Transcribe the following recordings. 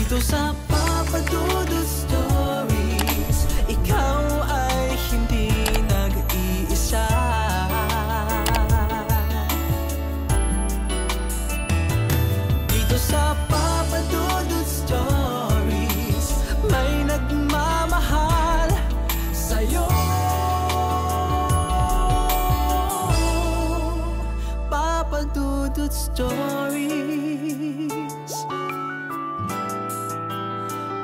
Dito sa Papa Dudut Stories, ikaw ay hindi nag-iisa. Dito sa Papa Dudut Stories, may nagmamahal sa'yo. Papa Dudut Stories.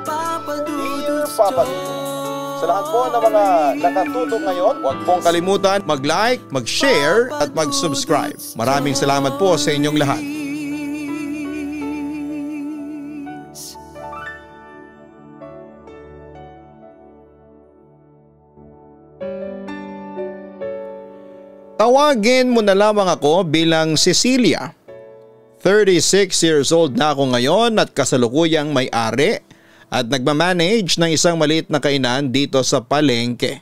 Papa Dudut Stories. Sa lahat po ng mga nakatutok ngayon, huwag pong kalimutan mag-like, mag-share at mag-subscribe. Maraming salamat po sa inyong lahat. Tawagin mo na lamang ako bilang Cecilia. 36 years old na ako ngayon at kasalukuyang may-ari at nagmamanage ng isang maliit na kainan dito sa palengke.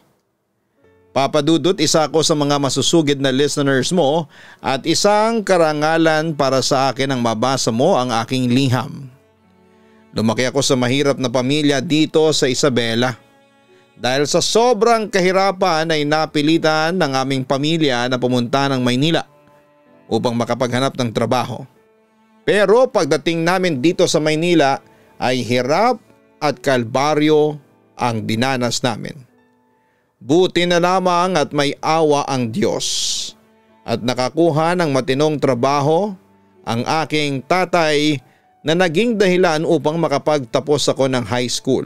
Papa Dudut, isa ako sa mga masusugid na listeners mo at isang karangalan para sa akin ang mabasa mo ang aking liham. Lumaki ako sa mahirap na pamilya dito sa Isabela. Dahil sa sobrang kahirapan ay napilitan ng aming pamilya na pumunta ng Maynila upang makapaghanap ng trabaho. Pero pagdating namin dito sa Maynila ay hirap at kalbaryo ang dinanas namin. Buti na lamang at may awa ang Diyos at nakakuha ng matinong trabaho ang aking tatay na naging dahilan upang makapagtapos ako ng high school.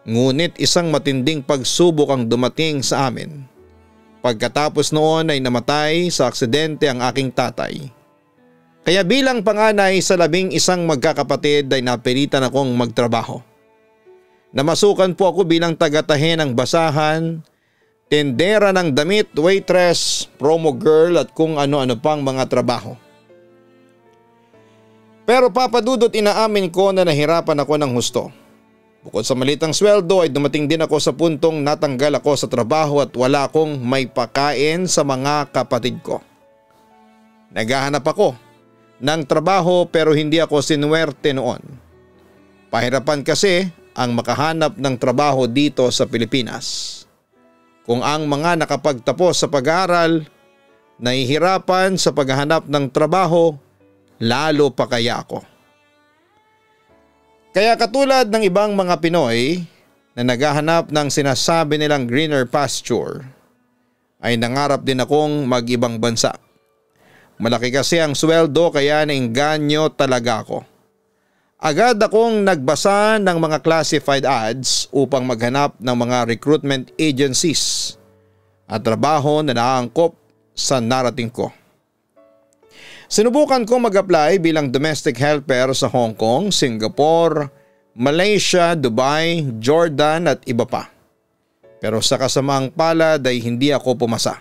Ngunit isang matinding pagsubok ang dumating sa amin. Pagkatapos noon ay namatay sa aksidente ang aking tatay. Kaya bilang panganay sa 11 magkakapatid ay napilitan akong magtrabaho. Namasukan po ako bilang tagatahe ng basahan, tendera ng damit, waitress, promo girl at kung ano-ano pang mga trabaho. Pero Papa Dudut, inaamin ko na nahirapan ako ng husto. Bukod sa malitang sweldo ay dumating din ako sa puntong natanggal ako sa trabaho at wala akong may pakain sa mga kapatid ko. Naghahanap ako ng trabaho pero hindi ako sinuwerte noon. Pahirapan kasi ang makahanap ng trabaho dito sa Pilipinas. Kung ang mga nakapagtapos sa pag-aaral nahihirapan sa paghahanap ng trabaho, lalo pa kaya ako. Kaya katulad ng ibang mga Pinoy na naghahanap ng sinasabi nilang greener pasture, ay nangarap din akong mag-ibang bansa. Malaki kasi ang sweldo kaya nainganyo talaga ako. Agad akong nagbasa ng mga classified ads upang maghanap ng mga recruitment agencies at trabaho na naangkop sa narating ko. Sinubukan kong mag-apply bilang domestic helper sa Hong Kong, Singapore, Malaysia, Dubai, Jordan at iba pa. Pero sa kasamaang palad ay hindi ako pumasa.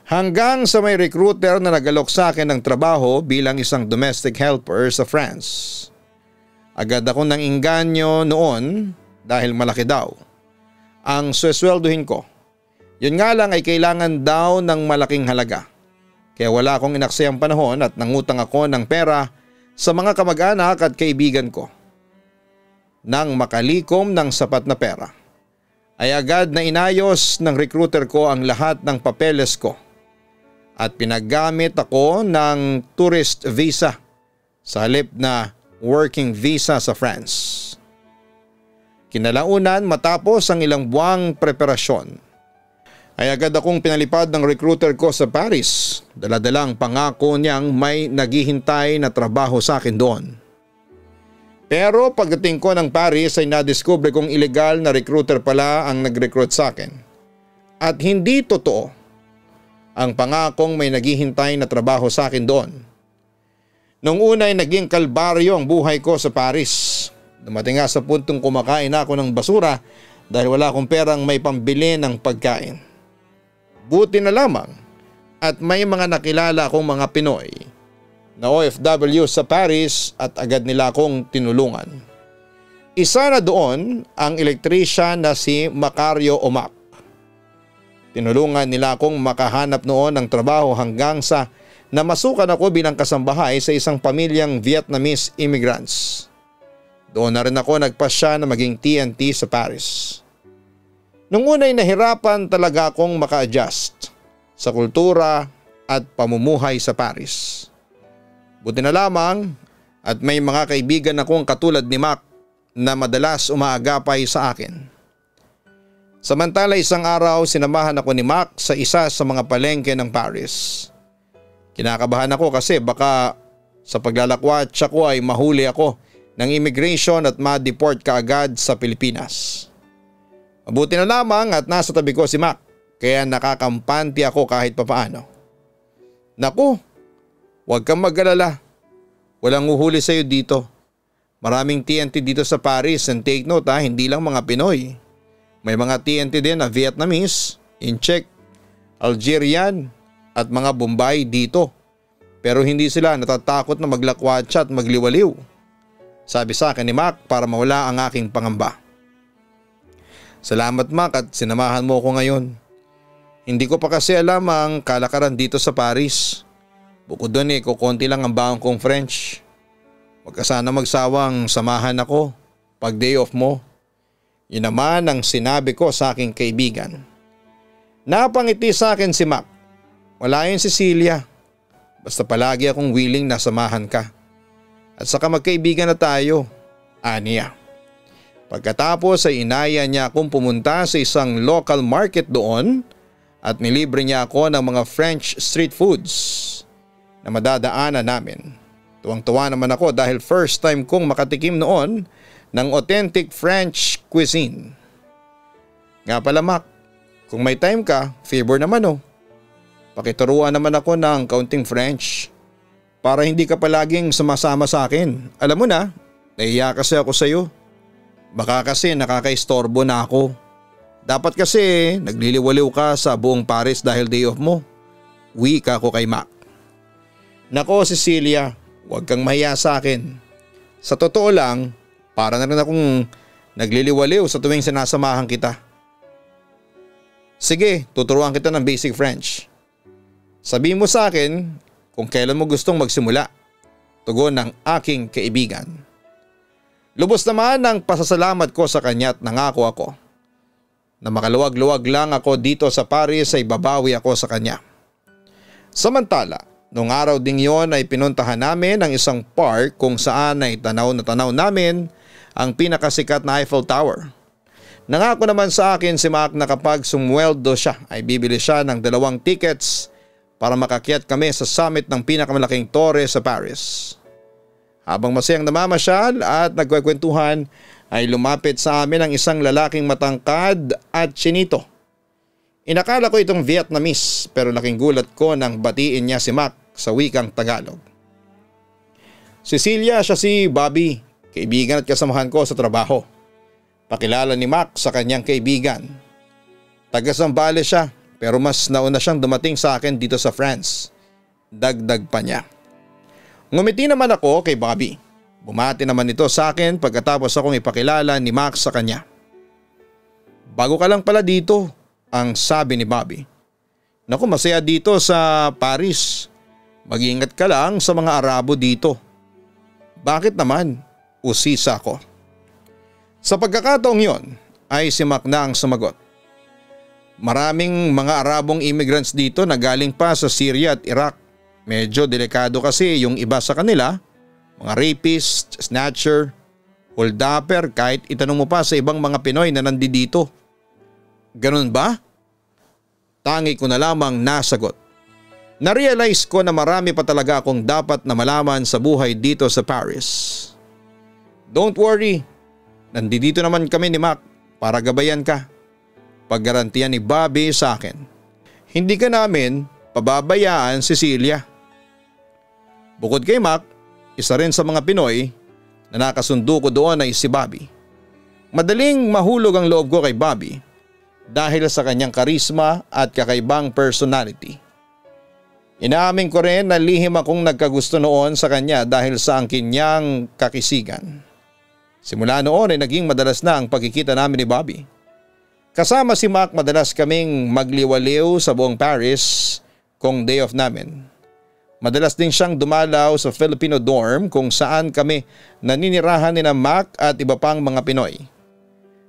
Hanggang sa may recruiter na nagalok sa akin ng trabaho bilang isang domestic helper sa France. Agad ako nang inganyo noon dahil malaki daw ang suswelduhin ko. Yun nga lang ay kailangan daw ng malaking halaga. Kaya wala akong inaksayang panahon at nangutang ako ng pera sa mga kamag-anak at kaibigan ko. Nang makalikom ng sapat na pera, ay agad na inayos ng recruiter ko ang lahat ng papeles ko at pinaggamit ako ng tourist visa sa halip na working visa sa France. Kinalaunan matapos ang ilang buwang preparasyon, ay agad akong pinalipad ng recruiter ko sa Paris. Daladalang pangako niyang may naghihintay na trabaho sa akin doon. Pero pagdating ko ng Paris ay nadiskubre kong illegal na recruiter pala ang nag-recruit sa akin. At hindi totoo ang pangakong may naghihintay na trabaho sa akin doon. Noong una ay naging kalbaryo ang buhay ko sa Paris. Dumating nga sa puntong kumakain ako ng basura dahil wala akong perang may pambili ng pagkain. Buti na lamang at may mga nakilala akong mga Pinoy na OFW sa Paris at agad nila akong tinulungan. Isa na doon ang electrician na si Macario Omac. Tinulungan nila akong makahanap noon ng trabaho hanggang sa namasukan ako bilang kasambahay sa isang pamilyang Vietnamese immigrants. Doon na rin ako nagpasya na maging TNT sa Paris. Nung una'y nahirapan talaga akong maka-adjust sa kultura at pamumuhay sa Paris. Buti na lamang at may mga kaibigan akong katulad ni Mac na madalas umaagapay sa akin. Samantala isang araw sinamahan ako ni Mac sa isa sa mga palengke ng Paris. Kinakabahan ako kasi baka sa paglalakwatsa ko ay mahuli ako ng immigration at ma-deport kaagad sa Pilipinas. Mabuti na lamang at nasa tabi ko si Mac kaya nakakampante ako kahit papaano. Naku, huwag kang mag-alala. Walang uhuli sa iyo dito. Maraming TNT dito sa Paris and take note hindi lang mga Pinoy. May mga TNT din na Vietnamese, Incheck, Algerian at mga Bombay dito. Pero hindi sila natatakot na maglakwatsa at magliwaliw. Sabi sa akin ni Mac para mawala ang aking pangamba. Salamat Mac at sinamahan mo ko ngayon. Hindi ko pa kasi alam ang kalakaran dito sa Paris. Bukod doon kukonti lang ang baon kong French. Huwag ka sana magsawang samahan ako pag day off mo. Yun naman ang sinabi ko sa aking kaibigan. Napangiti sa akin si Mac. Wala yun Cecilia. Basta palagi akong willing na samahan ka. At saka magkaibigan na tayo. Aniya. Pagkatapos ay inaya niya akong pumunta sa isang local market doon at nilibre niya ako ng mga French street foods na madadaanan namin. Tuwang-tuwa naman ako dahil first time kong makatikim noon ng authentic French cuisine. Nga pala Mac, kung may time ka, favor naman pakituruan naman ako ng kaunting French para hindi ka palaging sumasama sa akin. Alam mo na, nahiya kasi ako sa iyo. Baka kasi nakakaistorbo na ako. Dapat kasi nagliliwaliw ka sa buong Paris dahil day off mo. Uwi ka ako kay Mac. Nako Cecilia, huwag kang mahiya sa akin. Sa totoo lang, para na rin akong nagliliwaliw sa tuwing sinasamahan kita. Sige, tuturuan kita ng basic French. Sabihin mo sa akin kung kailan mo gustong magsimula. Tugon ng aking kaibigan. Lubos naman ang pasasalamat ko sa kanya at nangako ako na makaluwag-luwag lang ako dito sa Paris ay babawi ako sa kanya. Samantala, nung araw ding yon ay pinuntahan namin ang isang park kung saan ay tanaw na tanaw namin ang pinakasikat na Eiffel Tower. Nangako naman sa akin si Mac na kapag sumweldo siya ay bibili siya ng 2 tickets para makakyat kami sa summit ng pinakamalaking tore sa Paris. Habang masayang namamasyal at nagkwekwentuhan ay lumapit sa amin ang isang lalaking matangkad at chinito. Inakala ko itong Vietnamese pero laking gulat ko nang batiin niya si Mac sa wikang Tagalog. Cecilia, siya si Bobby, kaibigan at kasamahan ko sa trabaho. Pakilala ni Mac sa kanyang kaibigan. Taga-Zambales siya pero mas nauna siyang dumating sa akin dito sa France. Dagdag pa niya. Ngumiti naman ako kay Bobby. Bumati naman ito sa akin pagkatapos akong ipakilala ni Mac sa kanya. Bago ka lang pala dito, ang sabi ni Bobby. Naku, masaya dito sa Paris. Mag-iingat ka lang sa mga Arabo dito. Bakit naman? Usisa ko. Sa pagkakataong yon ay si Mac na ang sumagot. Maraming mga Arabong immigrants dito na galing pa sa Syria at Iraq. Medyo delikado kasi yung iba sa kanila, mga rapist, snatcher, holdupper kahit itanong mo pa sa ibang mga Pinoy na nandito. Ganun ba? Tangi ko na lamang nasagot. Narealize ko na marami pa talaga akong dapat na malaman sa buhay dito sa Paris. Don't worry, nandito naman kami ni Mac para gabayan ka. Paggarantiyan ni Bobby sa akin. Hindi ka namin pababayaan, Cecilia. Bukod kay Mac, isa rin sa mga Pinoy na nakasundo ko doon ay si Bobby. Madaling mahulog ang loob ko kay Bobby dahil sa kanyang karisma at kakaibang personality. Inaamin ko rin na lihim akong nagkagusto noon sa kanya dahil sa angkin niyang kakisigan. Simula noon ay naging madalas na ang pagkikita namin ni Bobby. Kasama si Mac madalas kaming magliwaliw sa buong Paris kung day off namin. Madalas din siyang dumalaw sa Filipino dorm kung saan kami naninirahan ni na Mac at iba pang mga Pinoy.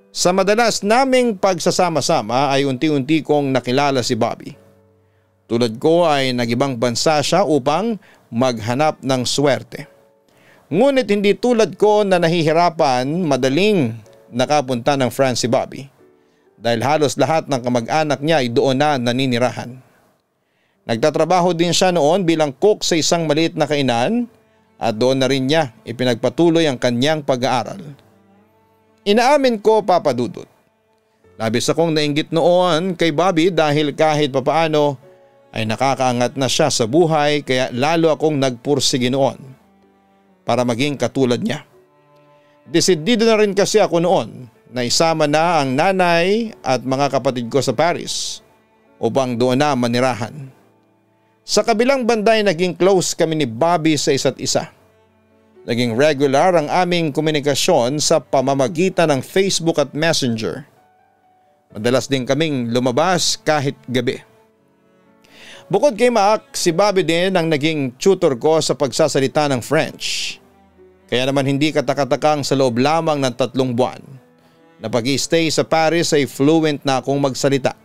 Sa madalas naming pagsasama-sama ay unti-unti kong nakilala si Bobby. Tulad ko ay nagibang bansa siya upang maghanap ng swerte. Ngunit hindi tulad ko na nahihirapan madaling nakapunta ng France si Bobby. Dahil halos lahat ng kamag-anak niya ay doon na naninirahan. Nagtatrabaho din siya noon bilang cook sa isang maliit na kainan at doon na rin niya ipinagpatuloy ang kanyang pag-aaral. Inaamin ko, Papa Dudut, labis akong nainggit noon kay Bobby dahil kahit papaano ay nakakaangat na siya sa buhay kaya lalo akong nagpursige noon para maging katulad niya. Desidido na rin kasi ako noon na isama na ang nanay at mga kapatid ko sa Paris upang doon na manirahan. Sa kabilang banda ay naging close kami ni Bobby sa isa't isa. Naging regular ang aming komunikasyon sa pamamagitan ng Facebook at Messenger. Madalas din kaming lumabas kahit gabi. Bukod kay Mac, si Bobby din ang naging tutor ko sa pagsasalita ng French. Kaya naman hindi katakatakang sa loob lamang ng 3 buwan na pag-i-stay sa Paris ay fluent na akong magsalita.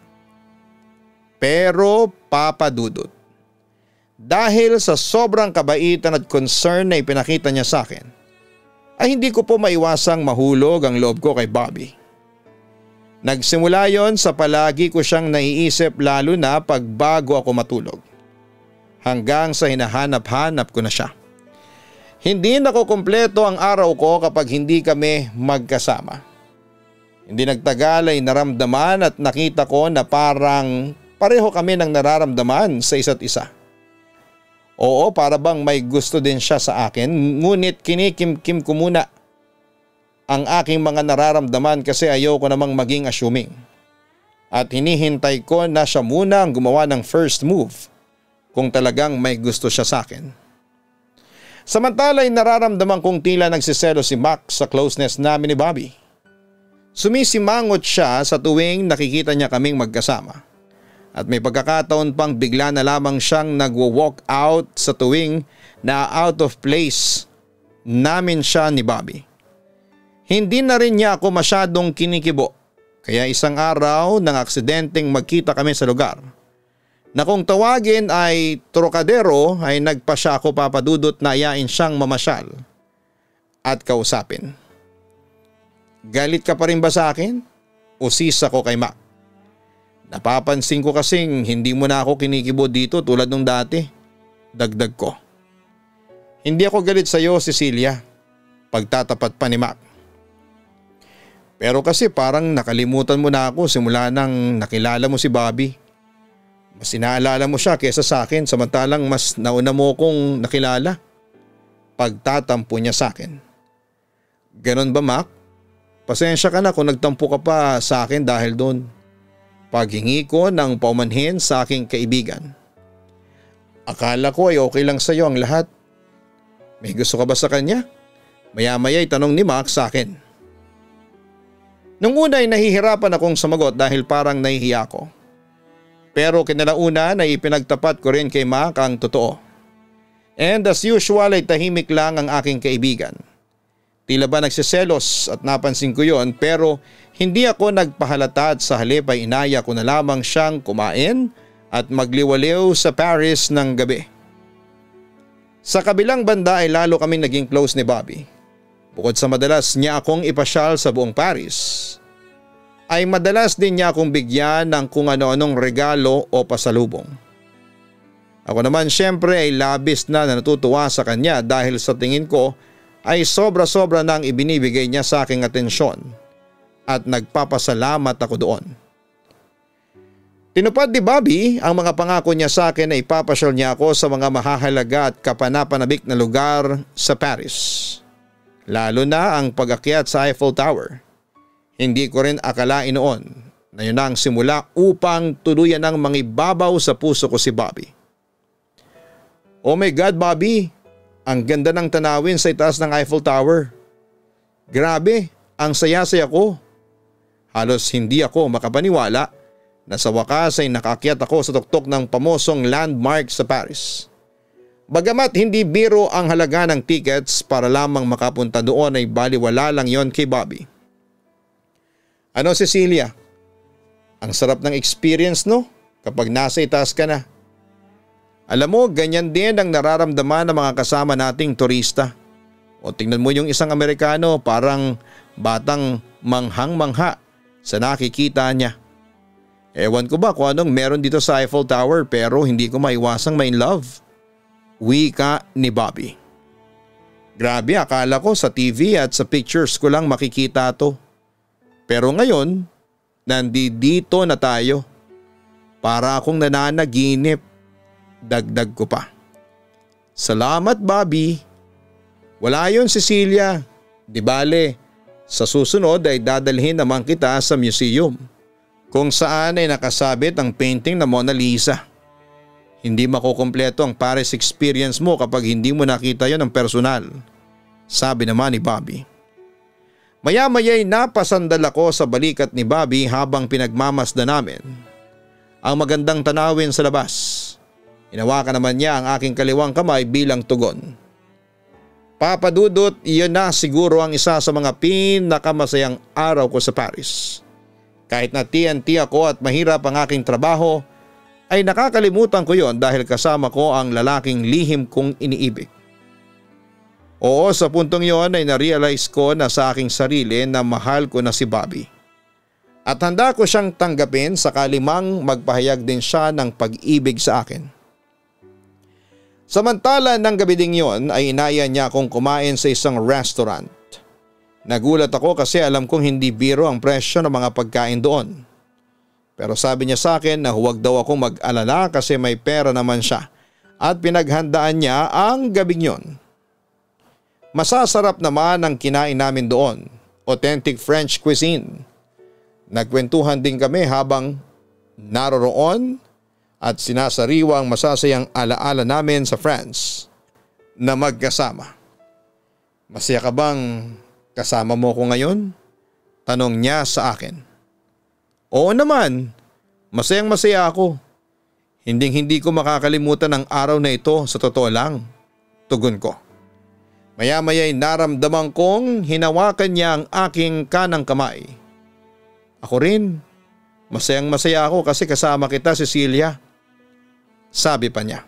Pero Papa Dudut, dahil sa sobrang kabaitan at concern na ipinakita niya sa akin, ay hindi ko po maiwasang mahulog ang loob ko kay Bobby. Nagsimula yon sa palagi ko siyang naiisip lalo na pag bago ako matulog. Hanggang sa hinahanap-hanap ko na siya. Hindi nakukumpleto ang araw ko kapag hindi kami magkasama. Hindi nagtagal ay naramdaman at nakita ko na parang pareho kami ng nararamdaman sa isa't isa. Oo, para bang may gusto din siya sa akin, ngunit kinikim-kim ko muna ang aking mga nararamdaman kasi ayoko namang maging assuming. At hinihintay ko na siya muna ang gumawa ng first move kung talagang may gusto siya sa akin. Samantala ay nararamdaman kong tila nagsiselo si Mac sa closeness namin ni Bobby. Sumisimangot siya sa tuwing nakikita niya kaming magkasama. At may pagkakataon pang bigla na lamang siyang nagwo-walk out sa tuwing na out of place namin siya ni Bobby. Hindi na rin niya ako masyadong kinikibo kaya isang araw nang aksidenteng magkita kami sa lugar. Na kung tawagin ay trokadero ay nagpa siya ako Papa Dudut na ayain siyang mamasyal at kausapin. Galit ka pa rin ba sa akin? O sis ako kay Mac? Napapansin ko kasing hindi mo na ako kinikibo dito tulad nung dati. Dagdag ko. Hindi ako galit sa iyo, Cecilia. Pagtatapat pa ni Mac. Pero kasi parang nakalimutan mo na ako simula nang nakilala mo si Bobby. Mas inaalala mo siya kesa sa akin samantalang mas nauna mo kong nakilala. Pagtatampo niya sa akin. Ganon ba, Mac? Pasensya ka na kung nagtampo ka pa sa akin dahil doon. Paghingi ko ng paumanhin sa aking kaibigan. Akala ko ay okay lang sa iyo ang lahat. May gusto ka ba sa kanya? Maya-maya ay tanong ni Mac sa akin. Nung una ay nahihirapan akong sumagot dahil parang nahihiya ko. Pero kinalaunan ay ipinagtapat ko rin kay Mac ang totoo. And as usual ay tahimik lang ang aking kaibigan. Tila ba nagsiselos at napansin ko yon pero hindi ako nagpahalata at sa halip ay inaya ko na lamang siyang kumain at magliwaliw sa Paris ng gabi. Sa kabilang banda ay lalo kaming naging close ni Bobby. Bukod sa madalas niya akong ipasyal sa buong Paris, ay madalas din niya akong bigyan ng kung ano-anong regalo o pasalubong. Ako naman syempre ay labis na natutuwa sa kanya dahil sa tingin ko ay sobra-sobra nang ibinibigay niya sa aking atensyon at nagpapasalamat ako doon. Tinupad ni Bobby ang mga pangako niya sa akin na ipapasyal niya ako sa mga mahahalaga at kapanapanabik na lugar sa Paris. Lalo na ang pag-akyat sa Eiffel Tower. Hindi ko rin akalain noon na yun ang simula upang tuluyan ng mangibabaw sa puso ko si Bobby. Oh my God, Bobby! Ang ganda ng tanawin sa itaas ng Eiffel Tower. Grabe, ang saya-saya ko. Halos hindi ako makapaniwala na sa wakas ay nakakyat ako sa tuktok ng pamosong landmark sa Paris. Bagamat hindi biro ang halaga ng tickets para lamang makapunta doon ay baliwala lang yon kay Bobby. Ano Cecilia? Ang sarap ng experience no kapag nasa itaas ka na. Alam mo, ganyan din ang nararamdaman ng mga kasama nating turista. O tingnan mo yung isang Amerikano parang batang manghang-mangha sa nakikita niya. Ewan ko ba kung anong meron dito sa Eiffel Tower pero hindi ko maiwasang ma-in love. Wika ni Bobby. Grabe, akala ko sa TV at sa pictures ko lang makikita to. Pero ngayon, nandito na tayo. Para akong nananaginip. Dagdag ko pa. Salamat Bobby. Wala yun Cecilia. Di bale, sa susunod ay dadalhin naman kita sa museum kung saan ay nakasabit ang painting na Mona Lisa. Hindi makukumpleto ang Paris experience mo kapag hindi mo nakita yon ng personal. Sabi naman ni Bobby. Maya-maya'y napasandal ako sa balikat ni Bobby habang pinagmamasdan namin ang magandang tanawin sa labas. Hinawakan naman niya ang aking kaliwang kamay bilang tugon. Papa Dudut, iyon na siguro ang isa sa mga pinakamasayang araw ko sa Paris. Kahit na TNT ako at mahirap ang aking trabaho, ay nakakalimutan ko yon dahil kasama ko ang lalaking lihim kong iniibig. Oo, sa puntong yon ay na-realize ko na sa aking sarili na mahal ko na si Bobby. At handa ko siyang tanggapin sakali mang magpahayag din siya ng pag-ibig sa akin. Samantala ng gabi ding yon ay inaya niya akong kumain sa isang restaurant. Nagulat ako kasi alam kong hindi biro ang presyo ng mga pagkain doon. Pero sabi niya sa akin na huwag daw akong mag-alala kasi may pera naman siya at pinaghandaan niya ang gabing yon. Masasarap naman ang kinain namin doon, authentic French cuisine. Nagkwentuhan din kami habang naroroon at sinasariwa ang masasayang alaala namin sa France na magkasama. Masaya ka bang kasama mo ko ngayon? Tanong niya sa akin. Oo naman, masayang masaya ako. Hindi ko makakalimutan ang araw na ito sa totoo lang. Tugon ko. Maya-maya'y naramdaman kong hinawakan niya ang aking kanang kamay. Ako rin, masayang masaya ako kasi kasama kita Cecilia. Sabi pa niya.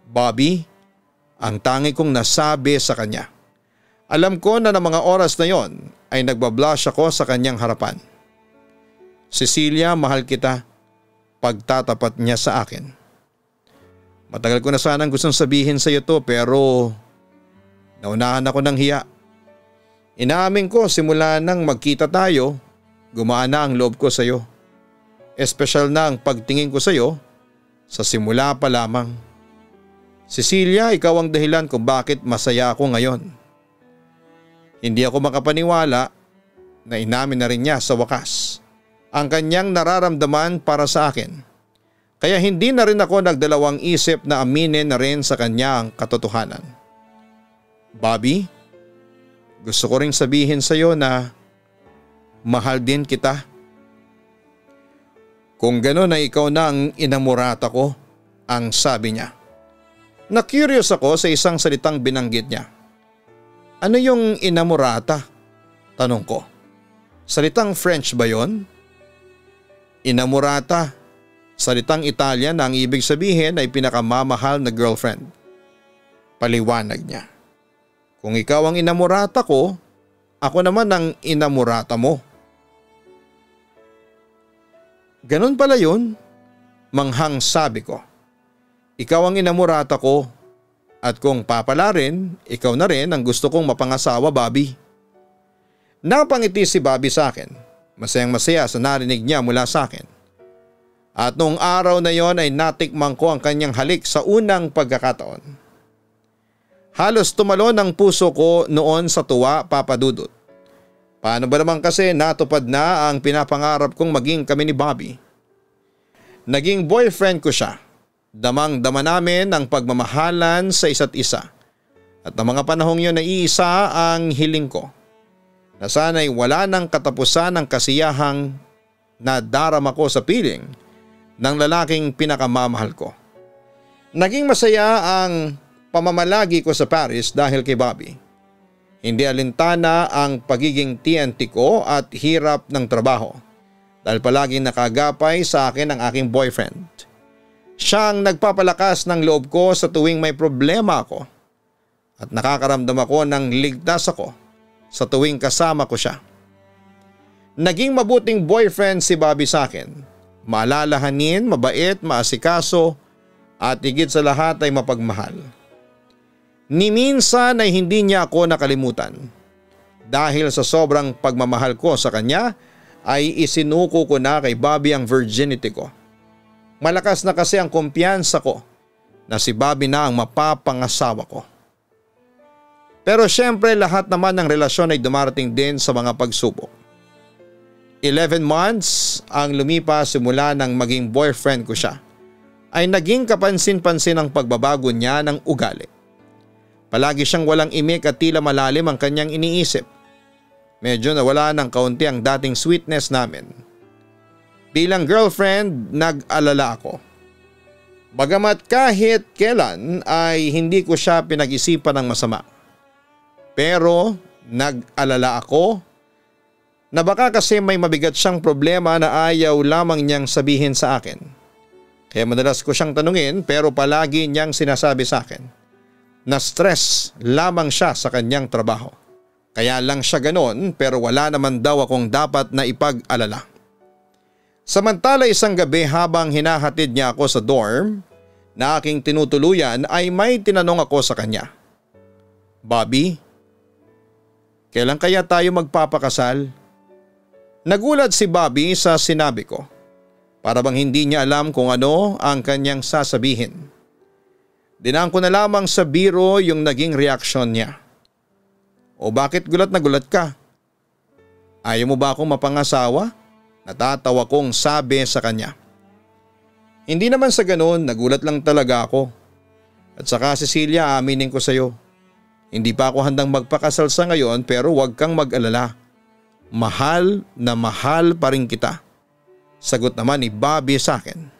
Bobby, ang tangi kong nasabi sa kanya. Alam ko na ng mga oras na yon ay nagbablush ako sa kanyang harapan. Cecilia, mahal kita. Pagtatapat niya sa akin. Matagal ko na sanang gustong sabihin sa iyo to pero naunahan ako ng hiya. Inaamin ko simula nang magkita tayo, gumana ang loob ko sa iyo. Espesyal na ang pagtingin ko sa iyo sa simula pa lamang. Cecilia, ikaw ang dahilan kung bakit masaya ako ngayon. Hindi ako makapaniwala na inamin na rin niya sa wakas ang kanyang nararamdaman para sa akin. Kaya hindi na rin ako nagdalawang isip na aminin na rin sa kanya ang katotohanan. Bobby, gusto ko ring sabihin sa iyo na mahal din kita. Kung gano'n ay ikaw na ang inamorata ko, ang sabi niya. Na-curious ako sa isang salitang binanggit niya. Ano yung inamorata? Tanong ko. Salitang French ba yon? Inamorata, salitang Italian na ang ibig sabihin ay pinakamamahal na girlfriend. Paliwanag niya. Kung ikaw ang inamorata ko, ako naman ang inamorata mo. Ganon pala yun? Manghang sabi ko. Ikaw ang inamorata ko at kung papala rin, ikaw na rin ang gusto kong mapangasawa, Bobby. Napangiti si Bobby sa akin. Masayang masaya sa narinig niya mula sa akin. At noong araw na yon ay natikman ko ang kanyang halik sa unang pagkakataon. Halos tumalon ang puso ko noon sa tuwa, Papa Dudut. Paano ba naman kasi natupad na ang pinapangarap kong maging kami ni Bobby? Naging boyfriend ko siya. Damang-dama namin ang pagmamahalan sa isa't isa. At ng mga panahong yun ay iisa ang hiling ko. Na sana'y wala nang katapusan ng kasiyahang nadarama ko sa piling ng lalaking pinakamamahal ko. Naging masaya ang pamamalagi ko sa Paris dahil kay Bobby. Hindi alintana ang pagiging TNT ko at hirap ng trabaho dahil palaging nakagapay sa akin ang aking boyfriend. Siya ang nagpapalakas ng loob ko sa tuwing may problema ako at nakakaramdam ako ng ligtas ako sa tuwing kasama ko siya. Naging mabuting boyfriend si Bobby sa akin. Maalalahanin, mabait, maasikaso at higit sa lahat ay mapagmahal. Ni minsan ay hindi niya ako nakalimutan. Dahil sa sobrang pagmamahal ko sa kanya ay isinuko ko na kay Bobby ang virginity ko. Malakas na kasi ang kumpiyansa ko na si Bobby na ang mapapangasawa ko. Pero syempre lahat naman ng relasyon ay dumarating din sa mga pagsubok. 11 months ang lumipas simula nang maging boyfriend ko siya ay naging kapansin-pansin ang pagbabago niya ng ugali. Palagi siyang walang imik at tila malalim ang kanyang iniisip. Medyo nawala ng kaunti ang dating sweetness namin. Bilang girlfriend, nag-alala ako. Bagamat kahit kailan ay hindi ko siya pinag-isipan ng masama. Pero nag-alala ako na baka kasi may mabigat siyang problema na ayaw lamang niyang sabihin sa akin. Kaya madalas ko siyang tanungin pero palagi niyang sinasabi sa akin na stress lamang siya sa kanyang trabaho. Kaya lang siya ganon pero wala naman daw akong dapat na ipag-alala. Samantala isang gabi habang hinahatid niya ako sa dorm na aking tinutuluyan ay may tinanong ako sa kanya. Bobby, kailan kaya tayo magpapakasal? Nagulat si Bobby sa sinabi ko. Para bang hindi niya alam kung ano ang kanyang sasabihin. Dinaan ko na lamang sa biro yung naging reaksyon niya. O bakit gulat na gulat ka? Ayaw mo ba akong mapangasawa? Natatawa kong sabi sa kanya. Hindi naman sa ganun, nagulat lang talaga ako. At saka Cecilia, aminin ko sa iyo. Hindi pa ako handang magpakasal sa ngayon pero huwag kang mag-alala. Mahal na mahal pa rin kita. Sagot naman ni Bobby sa akin.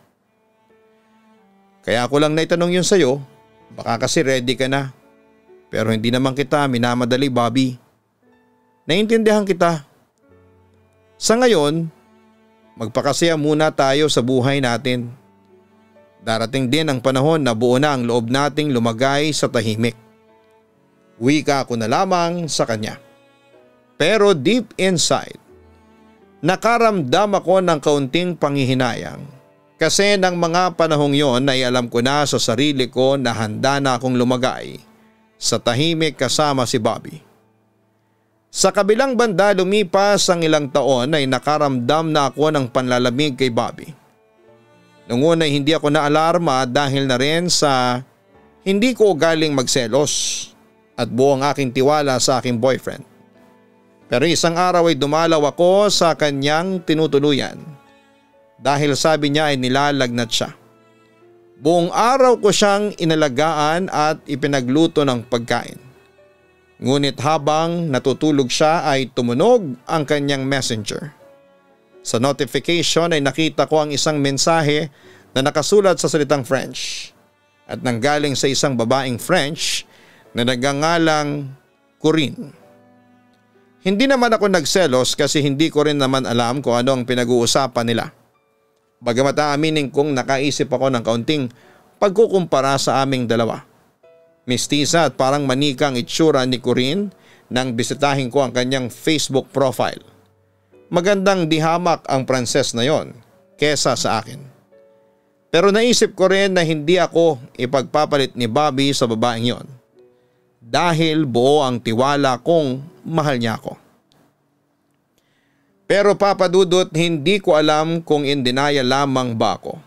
Kaya ako lang naitanong yun sa iyo, baka kasi ready ka na. Pero hindi naman kita minamadali, Bobby. Naintindihan kita. Sa ngayon, magpakasaya muna tayo sa buhay natin. Darating din ang panahon na buo na ang loob nating lumagay sa tahimik. Wika ko na lamang sa kanya. Pero deep inside, nakaramdam ako ng kaunting panghihinayang. Kasi ng mga panahong yon ay alam ko na sa sarili ko na handa na akong lumagay sa tahimik kasama si Bobby. Sa kabilang banda lumipas ang ilang taon ay nakaramdam na ako ng panlalamig kay Bobby. Noong una hindi ako naalarma dahil na rin sa hindi ko ugaling magselos at buo ang aking tiwala sa aking boyfriend. Pero isang araw ay dumalaw ako sa kanyang tinutuluyan dahil sabi niya ay nilalagnat siya. Buong araw ko siyang inalagaan at ipinagluto ng pagkain. Ngunit habang natutulog siya ay tumunog ang kanyang messenger. Sa notification ay nakita ko ang isang mensahe na nakasulat sa salitang French at nanggaling sa isang babaeng French na nagngangalang Corinne. Hindi naman ako nagselos kasi hindi ko rin naman alam kung ano ang pinag-uusapan nila. Bagamat aaminin kong nakaisip ako ng kaunting pagkukumpara sa aming dalawa. Mestiza at parang manika ang itsura ni Corinne nang bisitahin ko ang kanyang Facebook profile. Magandang dihamak ang Pranses na yon kesa sa akin. Pero naisip ko rin na hindi ako ipagpapalit ni Bobby sa babaeng yon. Dahil buo ang tiwala kong mahal niya ako. Pero Papa Dudut, hindi ko alam kung in denial lamang ba ako.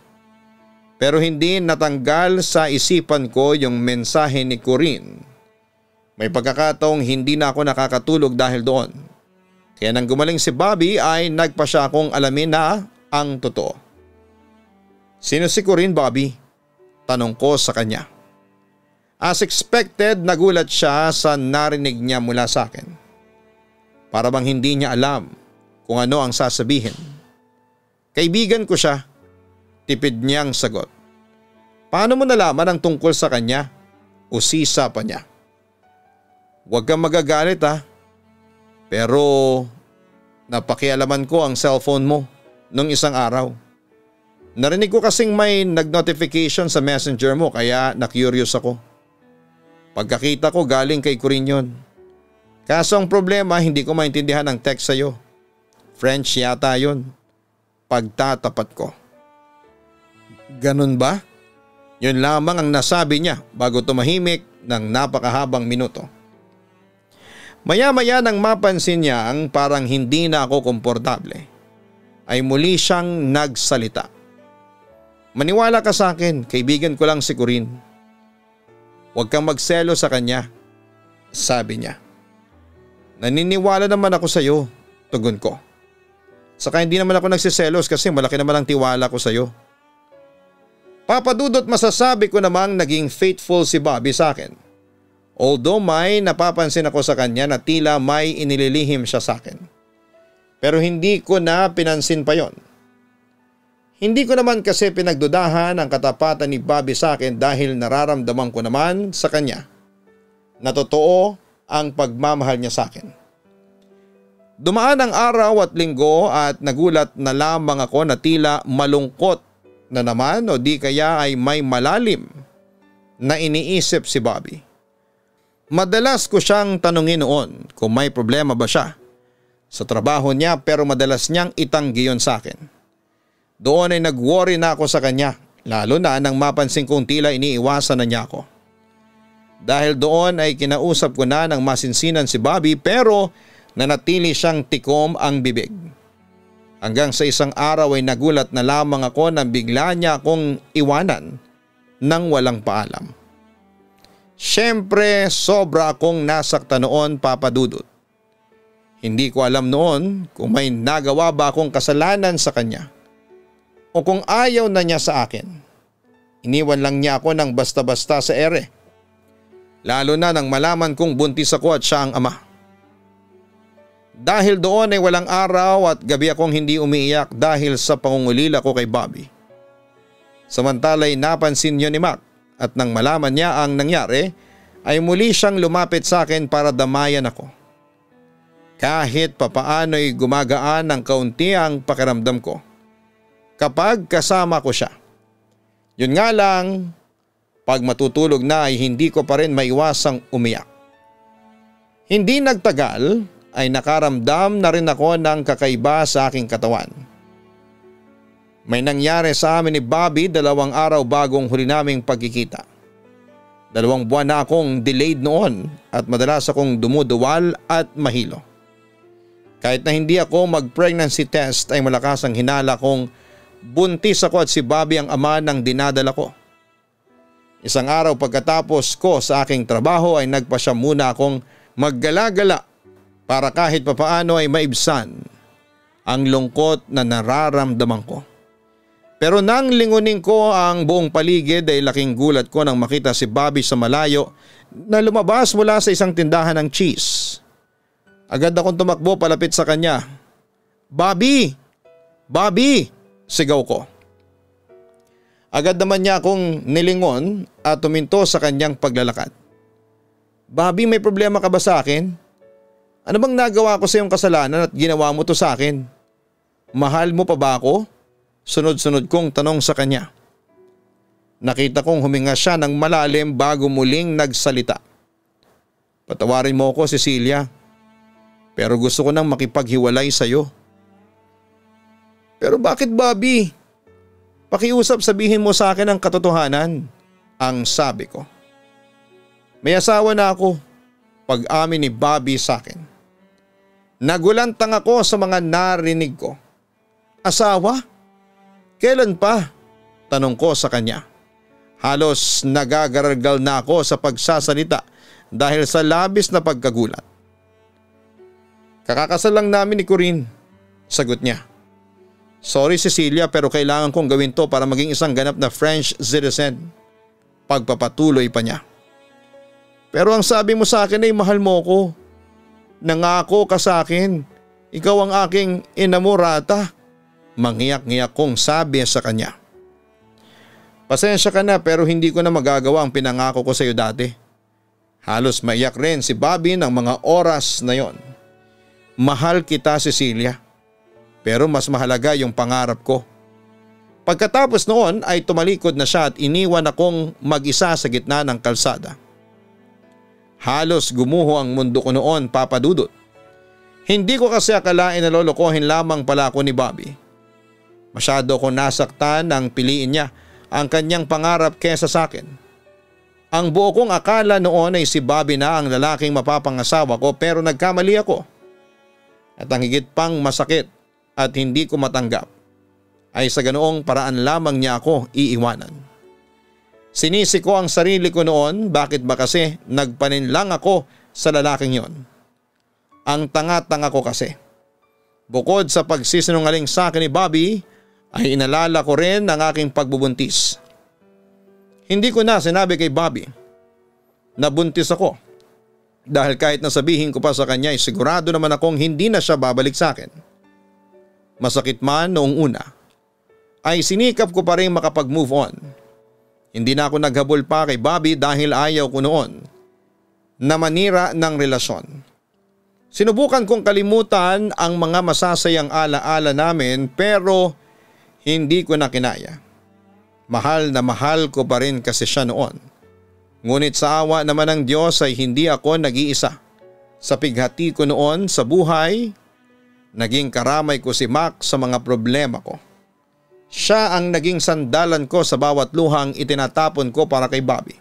Pero hindi natanggal sa isipan ko yung mensahe ni Corinne. May pagkakataong hindi na ako nakakatulog dahil doon. Kaya nang gumaling si Bobby ay nagpa siya akong alamin na ang totoo. Sino si Corinne, Bobby? Tanong ko sa kanya. As expected, nagulat siya sa narinig niya mula sa akin. Para bang hindi niya alam kung ano ang sasabihin. Kaibigan ko siya. Tipid niyang sagot. Paano mo nalaman ang tungkol sa kanya? Usisa pa niya. Huwag kang magagalit ha. Pero napakialaman ko ang cellphone mo nung isang araw. Narinig ko kasing may nag-notification sa messenger mo kaya na-curious ako. Pagkakita ko galing kay Corinne yun. Kaso ang problema hindi ko maintindihan ang text sa'yo. French yata yun. Pagtatapat ko. Ganun ba? Yun lamang ang nasabi niya bago tumahimik ng napakahabang minuto. Maya-maya nang mapansin niya ang parang hindi na ako komportable, ay muli siyang nagsalita. Maniwala ka sa akin, kaibigan ko lang si Corinne. Huwag kang magselo sa kanya, sabi niya. Naniniwala naman ako sa iyo, tugon ko. Saka hindi naman ako nagsiselos kasi malaki naman ang tiwala ko sa iyo. Papadudot masasabi ko namang naging faithful si Bobby sa akin. Although may napapansin ako sa kanya na tila may inililihim siya sa akin. Pero hindi ko na pinansin pa yon. Hindi ko naman kasi pinagdudahan ang katapatan ni Bobby sa akin dahil nararamdaman ko naman sa kanya na totoo ang pagmamahal niya sa akin. Dumaan ang araw at linggo at nagulat na lamang ako na tila malungkot na naman o di kaya ay may malalim na iniisip si Bobby. Madalas ko siyang tanungin noon kung may problema ba siya sa trabaho niya pero madalas niyang itanggi yon sa akin. Doon ay nag-worry na ako sa kanya lalo na nang mapansin kong tila iniiwasan na niya ako. Dahil doon ay kinausap ko na ng masinsinan si Bobby pero nanatili siyang tikom ang bibig. Hanggang sa isang araw ay nagulat na lamang ako nang bigla niya akong iwanan nang walang paalam. Siyempre sobra akong nasaktan noon, Papa Dudut. Hindi ko alam noon kung may nagawa ba akong kasalanan sa kanya o kung ayaw na niya sa akin. Iniwan lang niya ako ng basta-basta sa ere. Lalo na nang malaman kong buntis ako at siya ang ama. Dahil doon ay walang araw at gabi akong hindi umiiyak dahil sa pangungulila ko kay Bobby. Samantala'y napansin niyo ni Mac at nang malaman niya ang nangyari ay muli siyang lumapit sa akin para damayan ako. Kahit papaano'y gumagaan ng kaunti ang pakiramdam ko kapag kasama ko siya. Yun nga lang, pag matutulog na ay hindi ko pa rin maiwasang umiyak. Hindi nagtagal ay nakaramdam na rin ako ng kakaiba sa aking katawan. May nangyari sa amin ni Bobby 2 araw bagong huli naming pagkikita. 2 buwan na akong delayed noon at madalas akong dumuduwal at mahilo. Kahit na hindi ako mag-pregnancy test ay malakas ang hinala kong buntis ako at si Bobby ang ama ng dinadala ko. Isang araw pagkatapos ko sa aking trabaho ay nagpasya muna akong maggala-gala para kahit papaano ay maibsan ang lungkot na nararamdaman ko. Pero nang lingunin ko ang buong paligid ay laking gulat ko nang makita si Bobby sa malayo na lumabas mula sa isang tindahan ng cheese. Agad akong tumakbo palapit sa kanya. "Bobby! Bobby!" sigaw ko. Agad naman niya akong nilingon at tuminto sa kanyang paglalakad. "Bobby, may problema ka ba sa akin? Ano bang nagawa ko sa iyong kasalanan at ginawa mo to sa akin? Mahal mo pa ba ako?" Sunod-sunod kong tanong sa kanya. Nakita kong huminga siya ng malalim bago muling nagsalita. "Patawarin mo ako, Cecilia. Pero gusto ko nang makipaghiwalay sa iyo." "Pero bakit, Bobby? Pakiusap, sabihin mo sa akin ang katotohanan," ang sabi ko. "May asawa na ako," pag-amin ni Bobby sa akin. Nagulantang ako sa mga narinig ko. "Asawa? Kailan pa?" tanong ko sa kanya. Halos nagagargal na ako sa pagsasalita dahil sa labis na pagkagulat. "Kakakasal lang namin ni Corinne," sagot niya. "Sorry Cecilia, pero kailangan kong gawin to para maging isang ganap na French citizen," pagpapatuloy pa niya. "Pero ang sabi mo sa akin ay mahal mo ko. Nangako ka sa akin. Ikaw ang aking inamorata," mangiyak-ngiyak kong sabi sa kanya. Pasensya ka na pero hindi ko na magagawa ang pinangako ko sa iyo dati. Halos maiyak rin si Bobby ng mga oras na yon. Mahal kita, Cecilia. Pero mas mahalaga yung pangarap ko. Pagkatapos noon ay tumalikod na siya at iniwan akong mag-isa sa gitna ng kalsada. Halos gumuho ang mundo ko noon, Papa Dudut. Hindi ko kasi akalain na lolokohin lamang pala ako ni Bobby. Masyado ko nasaktan nang piliin niya ang kanyang pangarap kesa sa akin. Ang buo kong akala noon ay si Bobby na ang lalaking mapapangasawa ko pero nagkamali ako. At ang higit pang masakit at hindi ko matanggap ay sa ganoong paraan lamang niya ako iiwanan. Sinisi ko ang sarili ko noon, bakit ba kasi nagpaninlang ako sa lalaking yon? Ang tanga-tanga ko kasi. Bukod sa pagsisinungaling sa akin ni Bobby, ay inalala ko rin ang aking pagbubuntis. Hindi ko na sinabi kay Bobby na buntis ako dahil kahit nasabihin ko pa sa kanya ay sigurado naman akong hindi na siya babalik sa akin. Masakit man noong una, ay sinikap ko pa rin makapag-move on. Hindi na ako naghabol pa kay Bobby dahil ayaw ko noon na manira ng relasyon. Sinubukan kong kalimutan ang mga masasayang alaala namin pero hindi ko na kinaya. Mahal na mahal ko pa rin kasi siya noon. Ngunit sa awa naman ng Diyos ay hindi ako nag-iisa. Sa pighati ko noon sa buhay, naging karamay ko si Mac sa mga problema ko. Siya ang naging sandalan ko sa bawat luhang itinatapon ko para kay Bobby.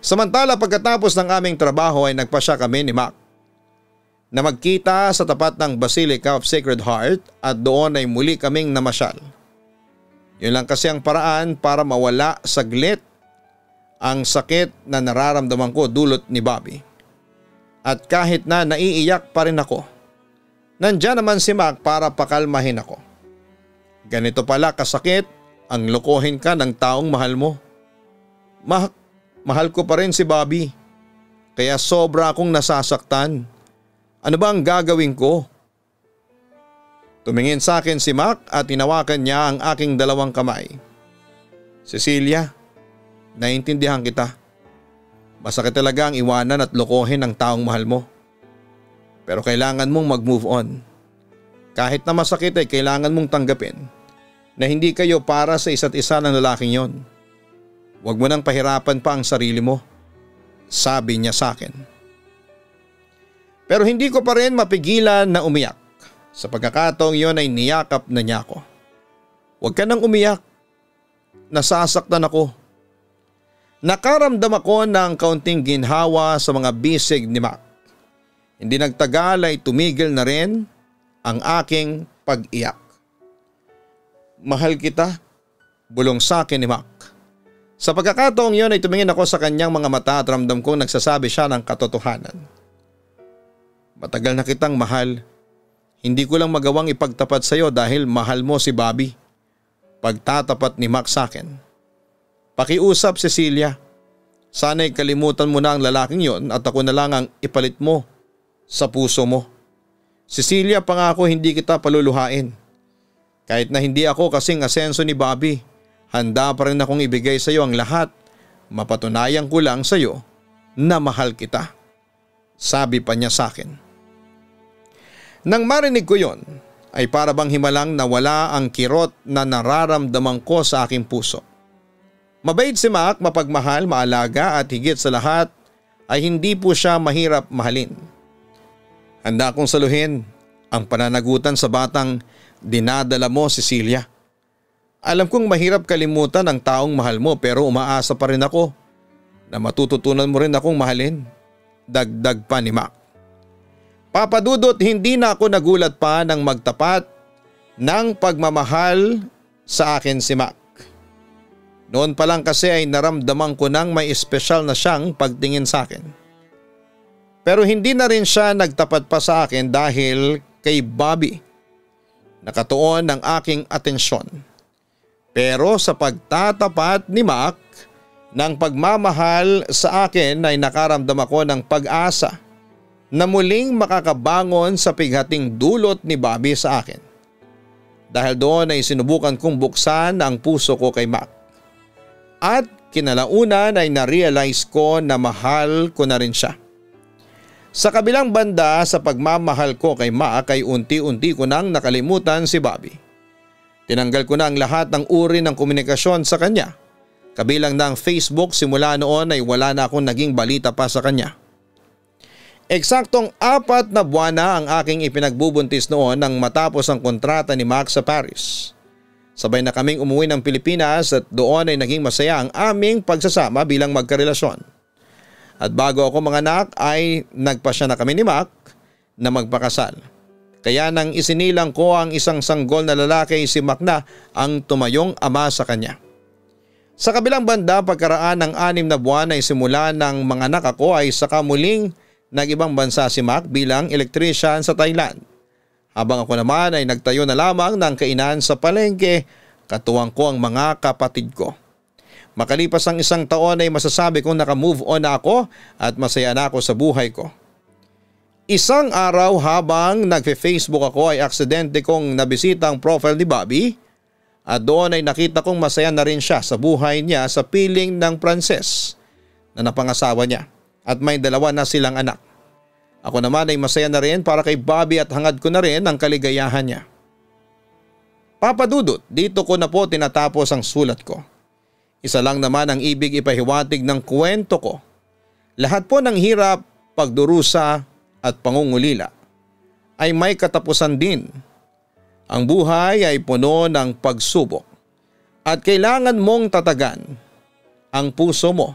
Samantala pagkatapos ng aming trabaho ay nagpasya kami ni Mac na magkita sa tapat ng Basilica of Sacred Heart at doon ay muli kaming namasyal. Yun lang kasi ang paraan para mawala saglit ang sakit na nararamdaman ko dulot ni Bobby. At kahit na naiiyak pa rin ako, nandyan naman si Mac para pakalmahin ako. Ganito pala kasakit ang lokohin ka ng taong mahal mo. Mahal ko pa rin si Bobby, kaya sobra akong nasasaktan. Ano ba ang gagawin ko? Tumingin sa akin si Mac at tinawakan niya ang aking dalawang kamay. Cecilia, naiintindihan kita. Masakit talaga ang iwanan at lokohin ng taong mahal mo. Pero kailangan mong mag-move on. Kahit na masakit ay kailangan mong tanggapin na hindi kayo para sa isa't isa ng lalaking yon. Huwag mo nang pahirapan pa ang sarili mo, sabi niya sa akin. Pero hindi ko pa rin mapigilan na umiyak. Sa pagkakataong yon ay niyakap na niya ako. Huwag ka nang umiyak. Nasasaktan ako. Nakaramdam ako ng kaunting ginhawa sa mga bisig ni Mac. Hindi nagtagal ay tumigil na rin ang aking pag-iyak. Mahal kita, bulong sa akin ni Mac. Sa pagkakataong yon ay tumingin ako sa kanyang mga mata at ramdam kong nagsasabi siya ng katotohanan. Matagal na kitang mahal. Hindi ko lang magawang ipagtapat sa iyo dahil mahal mo si Bobby. Pagtatapat ni Mac sa akin. Pakiusap, Cecilia. Sana'y kalimutan mo na ang lalaking yon at ako na lang ang ipalit mo sa puso mo. Cecilia, pangako hindi kita paluluhain. Kahit na hindi ako kasing asenso ni Bobby, handa pa rin akong ibigay sa iyo ang lahat. Mapatunayan ko lang sa iyo na mahal kita. Sabi pa niya sa akin. Nang marinig ko yon, ay para bang himalang nawala ang kirot na nararamdaman ko sa aking puso. Mabait si Mac, mapagmahal, maalaga at higit sa lahat ay hindi po siya mahirap mahalin. Handa kong saluhin ang pananagutan sa batang dinadala mo, Cecilia. Alam kong mahirap kalimutan ang taong mahal mo pero umaasa pa rin ako na matututunan mo rin akong mahalin. Dagdag pa ni Mac. Papa Dudut, hindi na ako nagulat pa nang magtapat ng pagmamahal sa akin si Mac. Noon pa lang kasi ay naramdaman ko nang may espesyal na siyang pagtingin sa akin. Pero hindi na rin siya nagtapat pa sa akin dahil kay Bobby. Nakatuon ang aking atensyon. Pero sa pagtatapat ni Mac ng pagmamahal sa akin ay nakaramdam ako ng pag-asa na muling makakabangon sa pighating dulot ni Bobby sa akin. Dahil doon ay sinubukan kong buksan ang puso ko kay Mac. At kinalaunan ay na-realize ko na mahal ko na rin siya. Sa kabilang banda sa pagmamahal ko kay Mac ay unti-unti ko nang nakalimutan si Bobby. Tinanggal ko na ang lahat ng uri ng komunikasyon sa kanya. Kabilang na ang Facebook, simula noon ay wala na akong naging balita pa sa kanya. Eksaktong 4 na buwan na ang aking ipinagbubuntis noon nang matapos ang kontrata ni Mac sa Paris. Sabay na kaming umuwi ng Pilipinas at doon ay naging masaya ang aming pagsasama bilang magkarelasyon. At bago ako manganak ay nagpasya na kami ni Mac na magpakasal. Kaya nang isinilang ko ang isang sanggol na lalaki, si Mac na ang tumayong ama sa kanya. Sa kabilang banda, pagkaraan ng 6 na buwan ay simula ng manganak ako ay saka muling nag-ibang bansa si Mac bilang electrician sa Thailand. Habang ako naman ay nagtayo na lamang ng kainan sa palengke, katuwang ko ang mga kapatid ko. Makalipas ang 1 taon ay masasabi kong naka-move on na ako at masaya na ako sa buhay ko. Isang araw habang nagfe-Facebook ako ay aksidente kong nabisita ang profile ni Bobby at doon ay nakita kong masaya na rin siya sa buhay niya sa piling ng Pranses na napangasawa niya at may 2 na silang anak. Ako naman ay masaya na rin para kay Bobby at hangad ko na rin ang kaligayahan niya. Papa Dudut, dito ko na po tinatapos ang sulat ko. Isa lang naman ang ibig ipahiwatig ng kwento ko. Lahat po ng hirap, pagdurusa at pangungulila ay may katapusan din. Ang buhay ay puno ng pagsubok at kailangan mong tatagan ang puso mo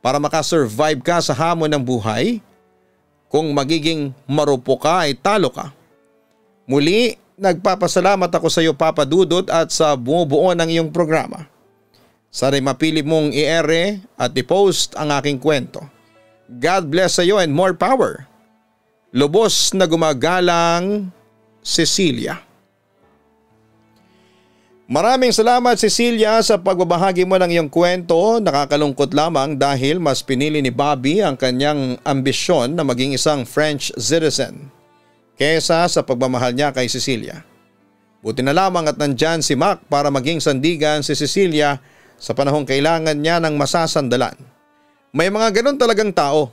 para makasurvive ka sa hamon ng buhay. Kung magiging marupo ka ay talo ka. Muli, nagpapasalamat ako sa iyo Papa Dudut at sa bumubuo ng iyong programa. Sana'y mapili mong i-ere at i-post ang aking kwento. God bless sa iyo and more power. Lubos na gumagalang, Cecilia. Maraming salamat Cecilia sa pagbabahagi mo ng iyong kwento. Nakakalungkot lamang dahil mas pinili ni Bobby ang kanyang ambisyon na maging isang French citizen kesa sa pagmamahal niya kay Cecilia. Buti na lamang at nandyan si Mac para maging sandigan si Cecilia sa panahong kailangan niya ng masasandalan. May mga ganun talagang tao.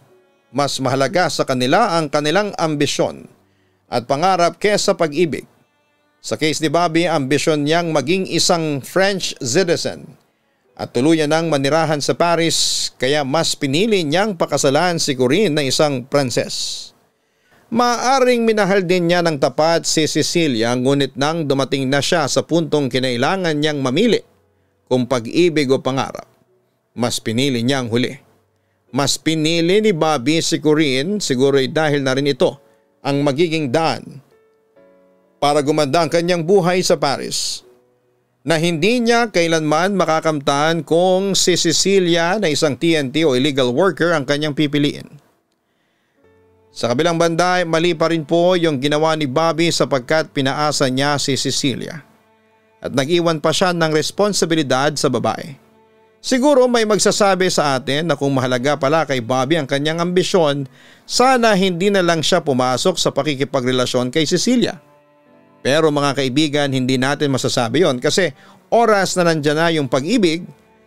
Mas mahalaga sa kanila ang kanilang ambisyon at pangarap kesa pag-ibig. Sa case ni Bobby, ambisyon niyang maging isang French citizen at tuluyan nang manirahan sa Paris kaya mas pinili niyang pakasalan si Corinne na isang Pranses. Maaring minahal din niya ng tapat si Cecilia ngunit nang dumating na siya sa puntong kinailangan niyang mamili kung pag-ibig o pangarap, mas pinili niyang huli. Mas pinili ni Bobby si Corinne siguro'y dahil na rin ito ang magiging daan para gumanda ang kanyang buhay sa Paris na hindi niya kailanman makakamtan kung si Cecilia na isang TNT o illegal worker ang kanyang pipiliin. Sa kabilang banda, mali pa rin po yung ginawa ni Bobby sapagkat pinaasa niya si Cecilia at nag-iwan pa siya ng responsibilidad sa babae. Siguro may magsasabi sa atin na kung mahalaga pala kay Bobby ang kanyang ambisyon, sana hindi na lang siya pumasok sa pakikipagrelasyon kay Cecilia. Pero mga kaibigan, hindi natin masasabi yon kasi oras na nandyan na yung pag-ibig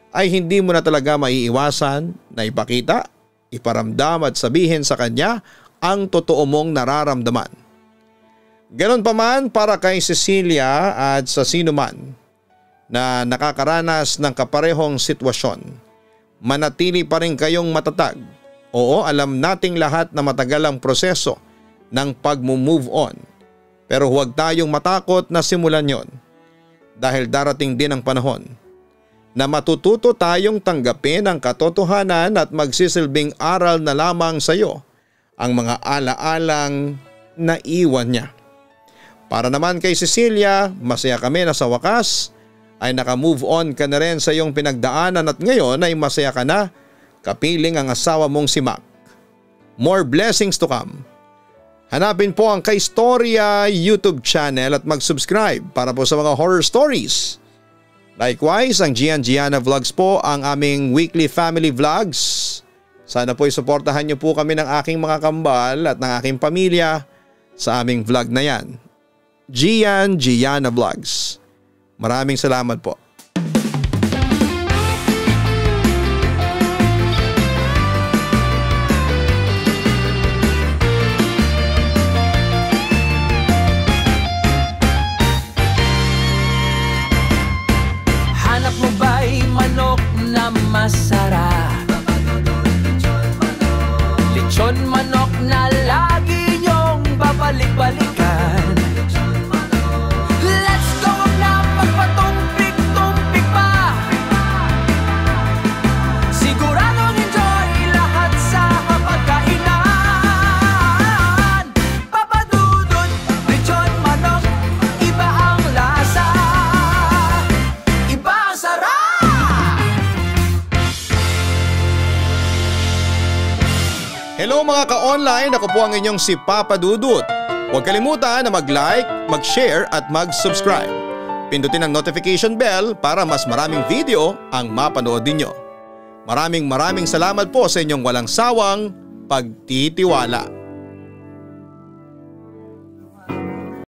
ay hindi mo na talaga maiiwasan na ipakita, iparamdam at sabihin sa kanya ang totoo mong nararamdaman. Ganon pa man para kay Cecilia at sa sino man na nakakaranas ng kaparehong sitwasyon, manatili pa rin kayong matatag. Oo, alam nating lahat na matagal ang proseso ng pag-move on. Pero huwag tayong matakot na simulan yon. Dahil darating din ang panahon na matututo tayong tanggapin ang katotohanan at magsisilbing aral na lamang sa iyo ang mga alaalang naiwan niya. Para naman kay Cecilia, masaya kami na sa wakas ay naka-move on ka na rin sa iyong pinagdaanan at ngayon ay masaya ka na kapiling ang asawa mong si Mac. More blessings to come. Hanapin po ang Kaistorya YouTube channel at mag-subscribe para po sa mga horror stories. Likewise, ang Gianna Vlogs po ang aming weekly family vlogs. Sana po isuportahan niyo po kami ng aking mga kambal at ng aking pamilya sa aming vlog na yan. Gianna Vlogs. Maraming salamat po. balikan. Let's go na magpatumpik-tumpik pa. Siguradong enjoy lahat sa hapagkainan. Papa Dudut, lechon manok, iba ang lasa, iba ang sarap. Hello mga ka-online, ako po ang inyong si Papa Dudut. Huwag kalimutan na mag-like, mag-share at mag-subscribe. Pindutin ang notification bell para mas maraming video ang mapanood ninyo. Maraming salamat po sa inyong walang sawang pagtitiwala.